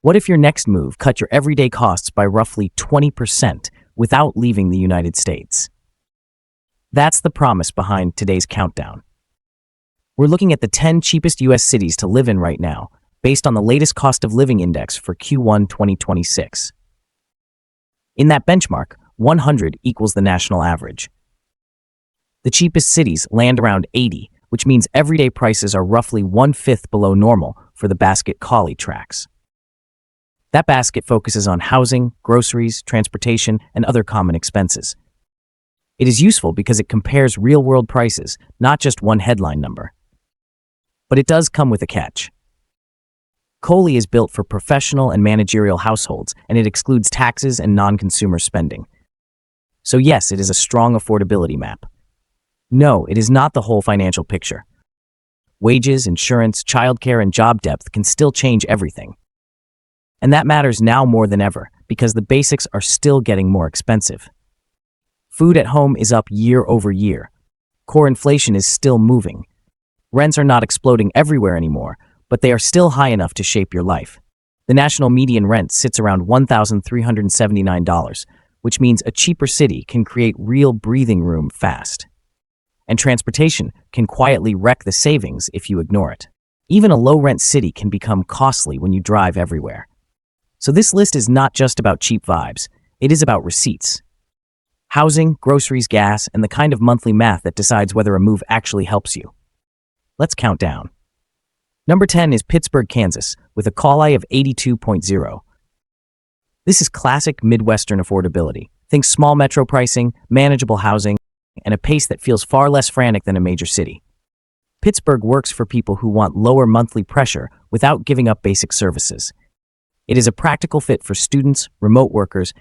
What if your next move cut your everyday costs by roughly 20% without leaving the United States? That's the promise behind today's countdown. We're looking at the 10 cheapest U.S. cities to live in right now, based on the latest cost of living index for Q1 2026. In that benchmark, 100 equals the national average. The cheapest cities land around 80, which means everyday prices are roughly 1/5 below normal for the basket Collie tracks. That basket focuses on housing, groceries, transportation, and other common expenses. It is useful because it compares real-world prices, not just one headline number. But it does come with a catch. Collie is built for professional and managerial households, and it excludes taxes and non-consumer spending. So yes, it is a strong affordability map. No, it is not the whole financial picture. Wages, insurance, childcare, and job depth can still change everything. And that matters now more than ever, because the basics are still getting more expensive. Food at home is up year over year. Core inflation is still moving. Rents are not exploding everywhere anymore, but they are still high enough to shape your life. The national median rent sits around $1,379, which means a cheaper city can create real breathing room fast. And transportation can quietly wreck the savings if you ignore it. Even a low-rent city can become costly when you drive everywhere. So this list is not just about cheap vibes, it is about receipts. Housing, groceries, gas, and the kind of monthly math that decides whether a move actually helps you. Let's count down. Number 10 is Pittsburgh, Kansas, with a CALI of 82.0. This is classic Midwestern affordability. Think small metro pricing, manageable housing, and a pace that feels far less frantic than a major city. Pittsburgh works for people who want lower monthly pressure without giving up basic services. It is a practical fit for students, remote workers,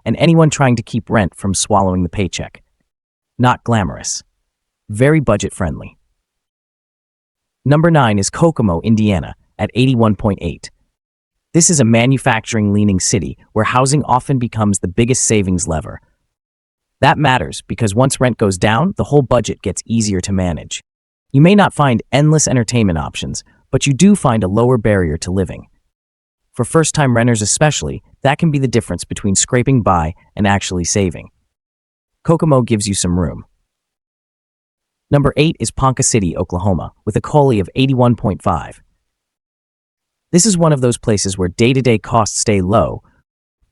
and anyone trying to keep rent from swallowing the paycheck. Not glamorous. Very budget-friendly. Number 9 is Kokomo, Indiana, at 81.8. This is a manufacturing-leaning city where housing often becomes the biggest savings lever. That matters because once rent goes down, the whole budget gets easier to manage. You may not find endless entertainment options, but you do find a lower barrier to living. For first-time renters especially, that can be the difference between scraping by and actually saving. Kokomo gives you some room. Number 8 is Ponca City, Oklahoma, with a CALI of 81.5. This is one of those places where day-to-day costs stay low,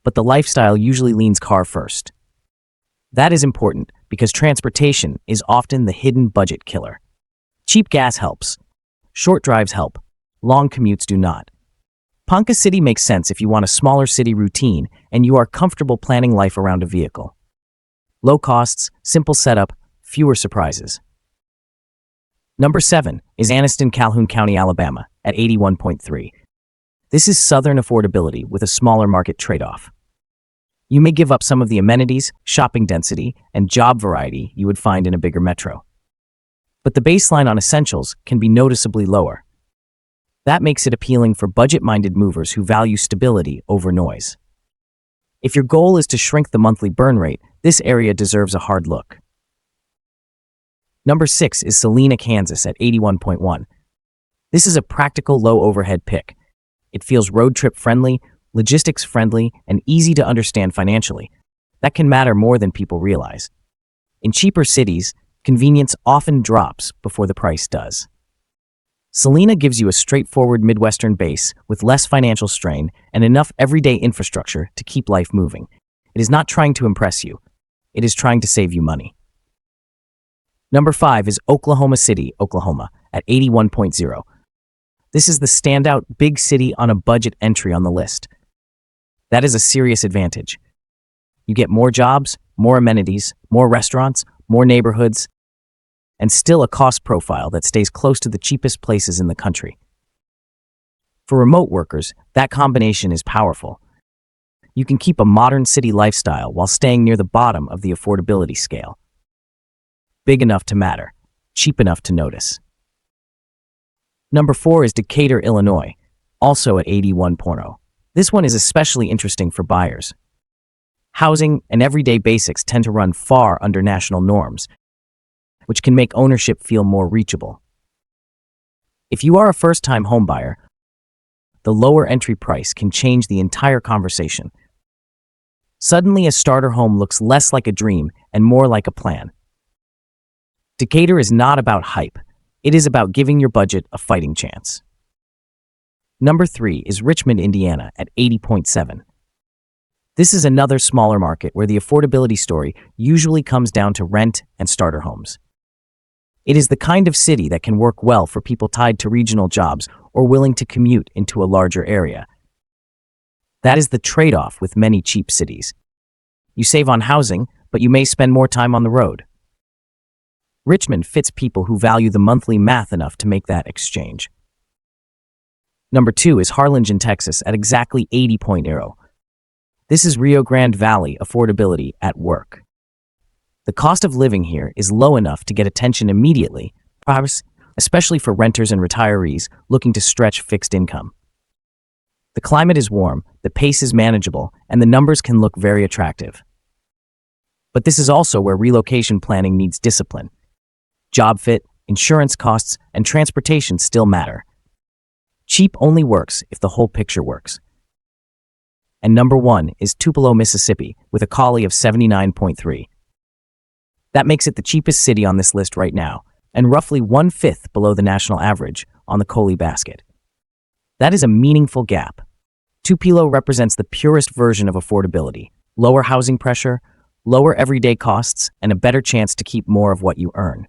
but the lifestyle usually leans car first. That is important because transportation is often the hidden budget killer. Cheap gas helps. Short drives help. Long commutes do not. Ponca City makes sense if you want a smaller city routine and you are comfortable planning life around a vehicle. Low costs, simple setup, fewer surprises. Number 7 is Anniston, Calhoun County, Alabama, at 81.3. This is southern affordability with a smaller market trade-off. You may give up some of the amenities, shopping density, and job variety you would find in a bigger metro. But the baseline on essentials can be noticeably lower. That makes it appealing for budget-minded movers who value stability over noise. If your goal is to shrink the monthly burn rate, this area deserves a hard look. Number 6 is Salina, Kansas at 81.1. This is a practical low-overhead pick. It feels road trip friendly, logistics friendly, and easy to understand financially. That can matter more than people realize. In cheaper cities, convenience often drops before the price does. Salina gives you a straightforward Midwestern base with less financial strain and enough everyday infrastructure to keep life moving. It is not trying to impress you. It is trying to save you money. Number 5 is Oklahoma City, Oklahoma, at 81.0. This is the standout big city on a budget entry on the list. That is a serious advantage. You get more jobs, more amenities, more restaurants, more neighborhoods, and still a cost profile that stays close to the cheapest places in the country. For remote workers, that combination is powerful. You can keep a modern city lifestyle while staying near the bottom of the affordability scale. Big enough to matter, cheap enough to notice. Number 4 is Decatur, Illinois, also at 81.0. This one is especially interesting for buyers. Housing and everyday basics tend to run far under national norms, which can make ownership feel more reachable. If you are a first-time homebuyer, the lower entry price can change the entire conversation. Suddenly, a starter home looks less like a dream and more like a plan. Decatur is not about hype. It is about giving your budget a fighting chance. Number 3 is Richmond, Indiana at 80.7. This is another smaller market where the affordability story usually comes down to rent and starter homes. It is the kind of city that can work well for people tied to regional jobs or willing to commute into a larger area. That is the trade-off with many cheap cities. You save on housing, but you may spend more time on the road. Richmond fits people who value the monthly math enough to make that exchange. Number 2 is Harlingen, Texas at exactly 80.0. This is Rio Grande Valley affordability at work. The cost of living here is low enough to get attention immediately, especially for renters and retirees looking to stretch fixed income. The climate is warm, the pace is manageable, and the numbers can look very attractive. But this is also where relocation planning needs discipline. Job fit, insurance costs, and transportation still matter. Cheap only works if the whole picture works. And number 1 is Tupelo, Mississippi, with a CALI of 79.3. That makes it the cheapest city on this list right now, and roughly 1/5 below the national average on the COLI basket. That is a meaningful gap. Tupelo represents the purest version of affordability: lower housing pressure, lower everyday costs, and a better chance to keep more of what you earn.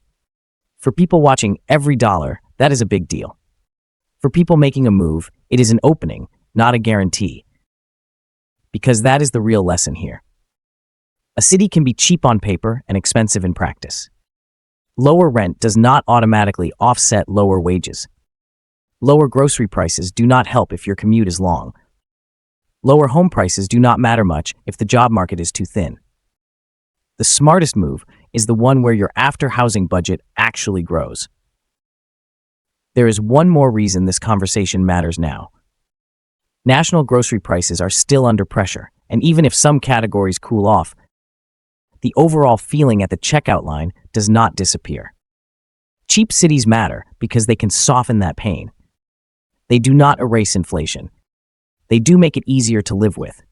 For people watching every dollar, that is a big deal. For people making a move, it is an opening, not a guarantee. Because that is the real lesson here. A city can be cheap on paper and expensive in practice. Lower rent does not automatically offset lower wages. Lower grocery prices do not help if your commute is long. Lower home prices do not matter much if the job market is too thin. The smartest move is the one where your after-housing budget actually grows. There is one more reason this conversation matters now. National grocery prices are still under pressure, and even if some categories cool off, the overall feeling at the checkout line does not disappear. Cheap cities matter because they can soften that pain. They do not erase inflation. They do make it easier to live with.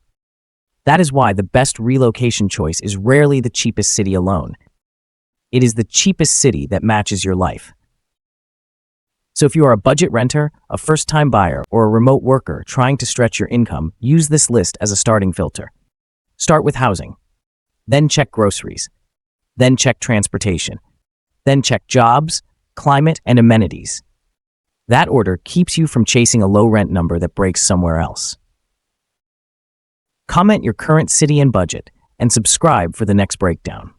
That is why the best relocation choice is rarely the cheapest city alone. It is the cheapest city that matches your life. So if you are a budget renter, a first-time buyer, or a remote worker trying to stretch your income, use this list as a starting filter. Start with housing. Then check groceries. Then check transportation. Then check jobs, climate, and amenities. That order keeps you from chasing a low rent number that breaks somewhere else. Comment your current city and budget, and subscribe for the next breakdown.